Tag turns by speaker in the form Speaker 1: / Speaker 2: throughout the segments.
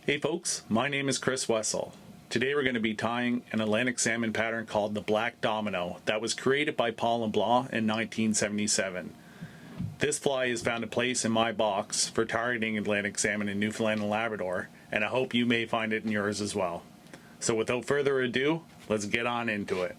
Speaker 1: Hey folks, my name is Chris Wessel. Today we're going to be tying an Atlantic salmon pattern called the Black Domino that was created by Paul Leblanc in 1977. This fly has found a place in my box for targeting Atlantic salmon in Newfoundland and Labrador, and I hope you may find it in yours as well. So without further ado, let's get on into it.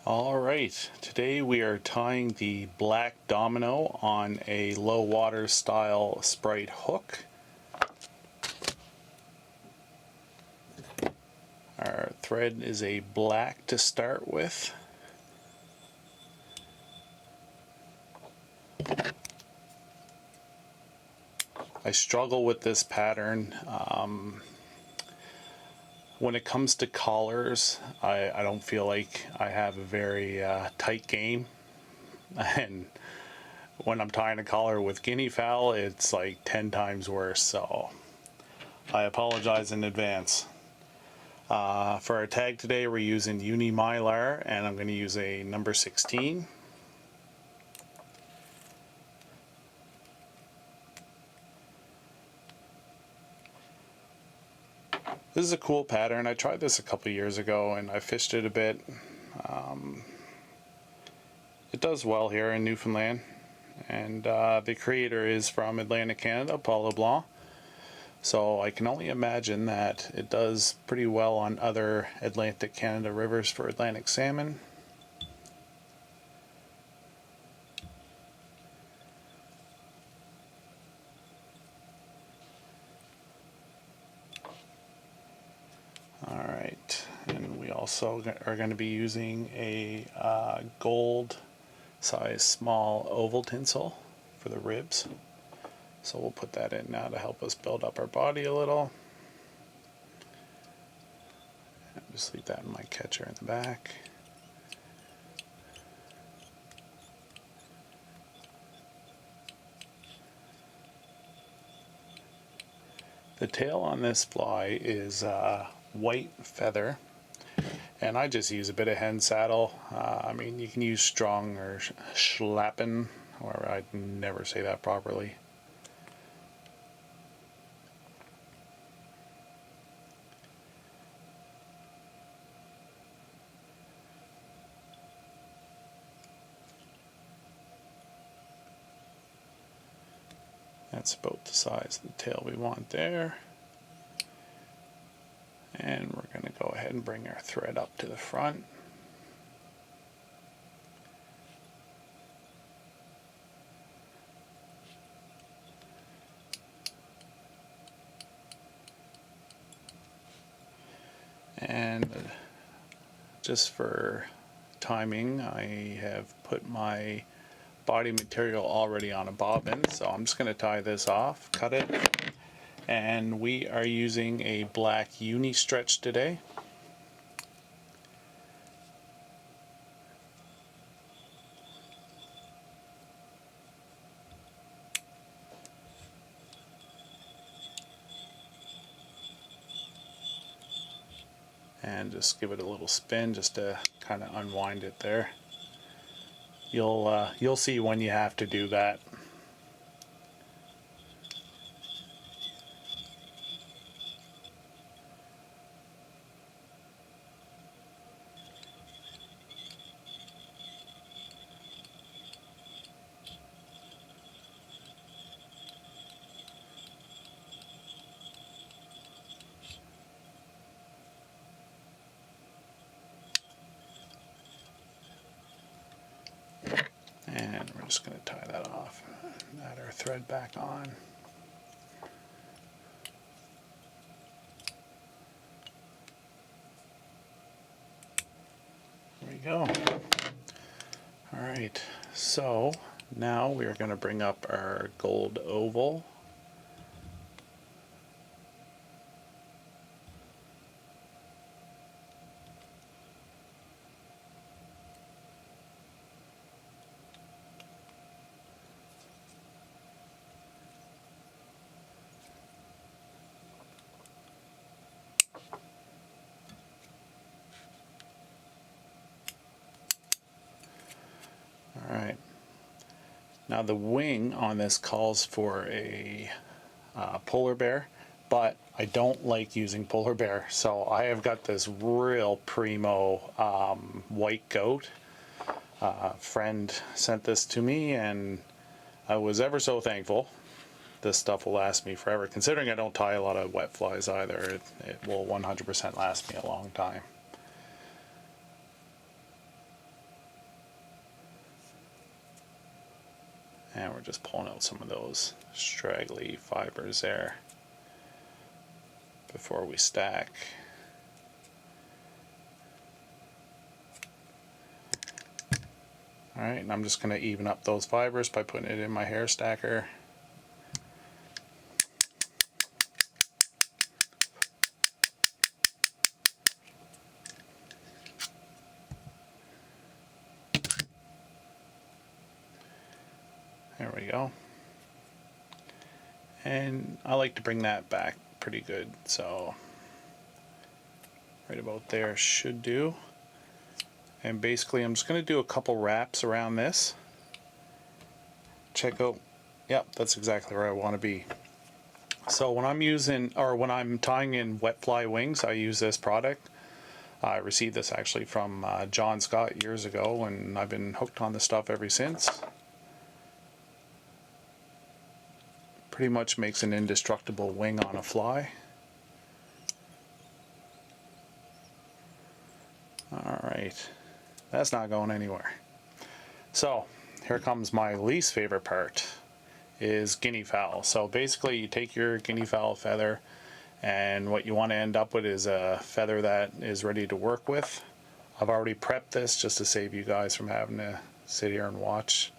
Speaker 1: Alright, today we are tying the Black Domino on a low water style Sprite hook. Our thread is a black to start with. I struggle with this pattern. When it comes to collars, I don't feel like I have a very tight game, and when I'm tying a collar with guinea fowl, it's like 10 times worse, so I apologize in advance. For our tag today, we're using Uni Mylar, and I'm going to use a number 16. This is a cool pattern. I tried this a couple years ago and I fished it a bit. It does well here in Newfoundland, and the creator is from Atlantic Canada, Paul Leblanc. So I can only imagine that it does pretty well on other Atlantic Canada rivers for Atlantic salmon. Alright, and we also are going to be using a gold size small oval tinsel for the ribs. So we'll put that in now to help us build up our body a little. And just leave that in my catcher in the back. The tail on this fly is white feather, and I just use a bit of hen saddle. I mean, you can use strong or schlappen, or I'd never say that properly. That's about the size of the tail we want there. And we're going to go ahead and bring our thread up to the front. And just for timing, I have put my body material already on a bobbin, so I'm just going to tie this off, cut it, and we are using a black uni stretch today. And just give it a little spin just to kind of unwind it there. You'll see when you have to do that. And we're just going to tie that off, add our thread back on. There we go. Alright, so now we are going to bring up our gold oval. Now the wing on this calls for a polar bear, but I don't like using polar bear, so I have got this real primo white goat. A friend sent this to me and I was ever so thankful. This stuff will last me forever. Considering I don't tie a lot of wet flies either, it will 100% last me a long time. And we're just pulling out some of those straggly fibers there before we stack. Alright, and I'm just going to even up those fibers by putting it in my hair stacker. There we go. And I like to bring that back pretty good, so right about there should do. And basically I'm just going to do a couple wraps around this. Check out, yep, that's exactly where I want to be. So when I'm using, or when I'm tying in wet fly wings, I use this product. I received this actually from John Scott years ago, and I've been hooked on this stuff ever since. Pretty much makes an indestructible wing on a fly. Alright, that's not going anywhere. So here comes my least favorite part, is guinea fowl. So basically you take your guinea fowl feather, and what you want to end up with is a feather that is ready to work with. I've already prepped this just to save you guys from having to sit here and watch.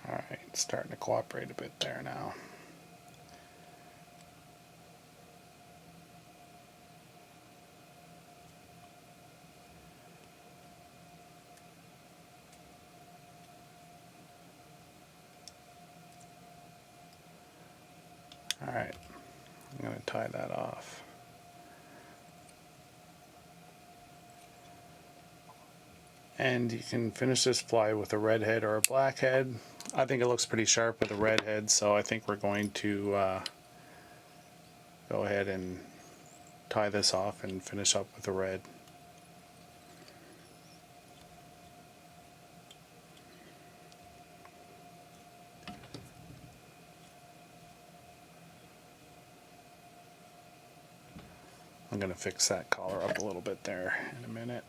Speaker 1: Alright, it's starting to cooperate a bit there now. Alright, I'm going to tie that off. And you can finish this fly with a red head or a black head. I think it looks pretty sharp with a red head, so I think we're going to go ahead and tie this off and finish up with a red. I'm going to fix that collar up a little bit there in a minute.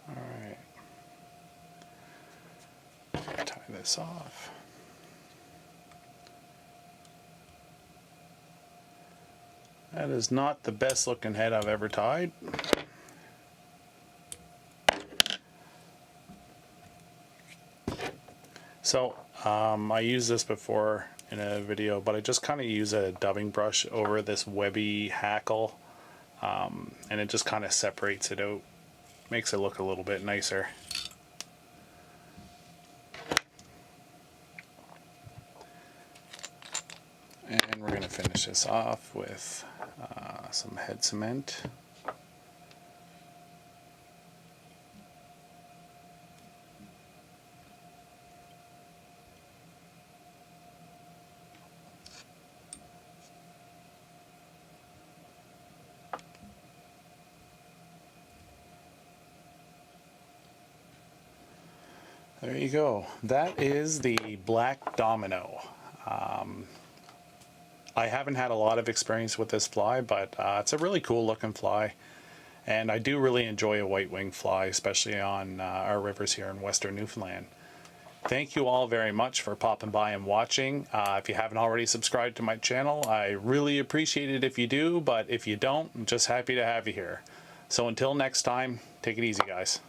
Speaker 1: Alright, tie this off. That is not the best looking head I've ever tied. So I used this before in a video, but I just kind of use a dubbing brush over this webby hackle, and it just kind of separates it out, makes it look a little bit nicer. And we're going to finish this off with some head cement. There you go. That is the Black Domino. I haven't had a lot of experience with this fly, but it's a really cool looking fly. And I do really enjoy a white-winged fly, especially on our rivers here in Western Newfoundland. Thank you all very much for popping by and watching. If you haven't already subscribed to my channel, I really appreciate it if you do, but if you don't, I'm just happy to have you here. So until next time, take it easy, guys.